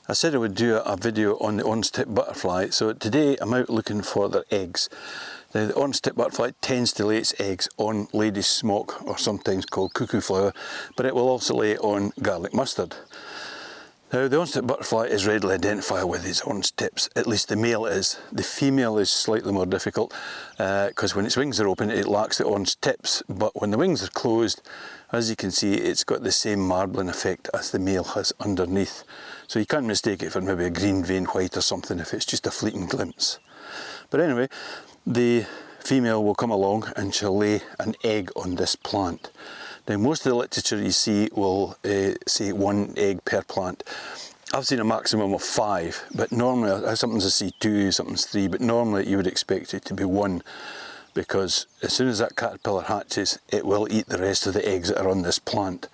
I said I would do a video on the orange-tip butterfly, so today I'm out looking for their eggs. Now, the orange-tip butterfly tends to lay its eggs on lady's smock, or sometimes called cuckoo flower, but it will also lay on garlic mustard. Now, the orange-tip butterfly is readily identifiable with its orange tips, at least the male is. The female is slightly more difficult because when its wings are open it lacks the orange tips, but when the wings are closed, as you can see, it's got the same marbling effect as the male has underneath. So you can't mistake it for maybe a green vein white or something if it's just a fleeting glimpse. But anyway, the female will come along and she'll lay an egg on this plant. Now, most of the literature you see will say 1 egg per plant. I've seen a maximum of 5, but normally, sometimes I see 2, sometimes 3, but normally you would expect it to be 1, because as soon as that caterpillar hatches, it will eat the rest of the eggs that are on this plant.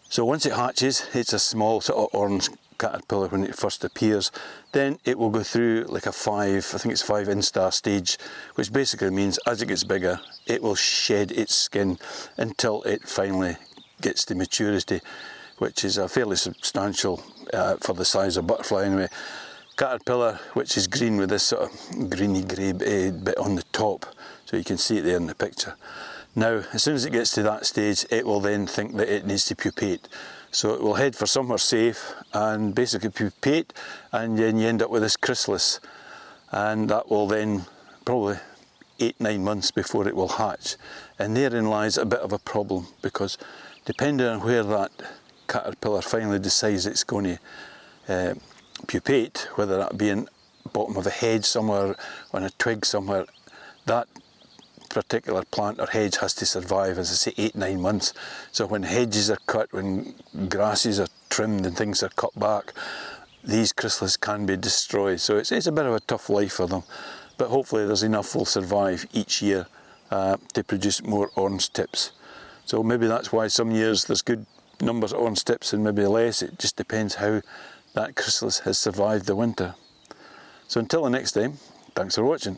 So once it hatches, it's a small sort of orange caterpillar when it first appears. Then it will go through like a 5 instar stage, which basically means as it gets bigger, it will shed its skin until it finally gets to maturity, which is a fairly substantial for the size of butterfly anyway. Caterpillar, which is green with this sort of greeny grey bit on the top, so you can see it there in the picture. Now, as soon as it gets to that stage, it will then think that it needs to pupate. So it will head for somewhere safe and basically pupate, and then you end up with this chrysalis. And that will then probably 8-9 months before it will hatch. And therein lies a bit of a problem, because depending on where that caterpillar finally decides it's going to pupate, whether that be in the bottom of a hedge somewhere, on a twig somewhere, that particular plant or hedge has to survive, as I say, 8-9 months. So when hedges are cut, when grasses are trimmed and things are cut back, these chrysalis can be destroyed. So it's a bit of a tough life for them, but hopefully there's enough will survive each year to produce more orange tips. So maybe that's why some years there's good numbers of orange tips and maybe less. It just depends how that chrysalis has survived the winter. So until the next time, thanks for watching.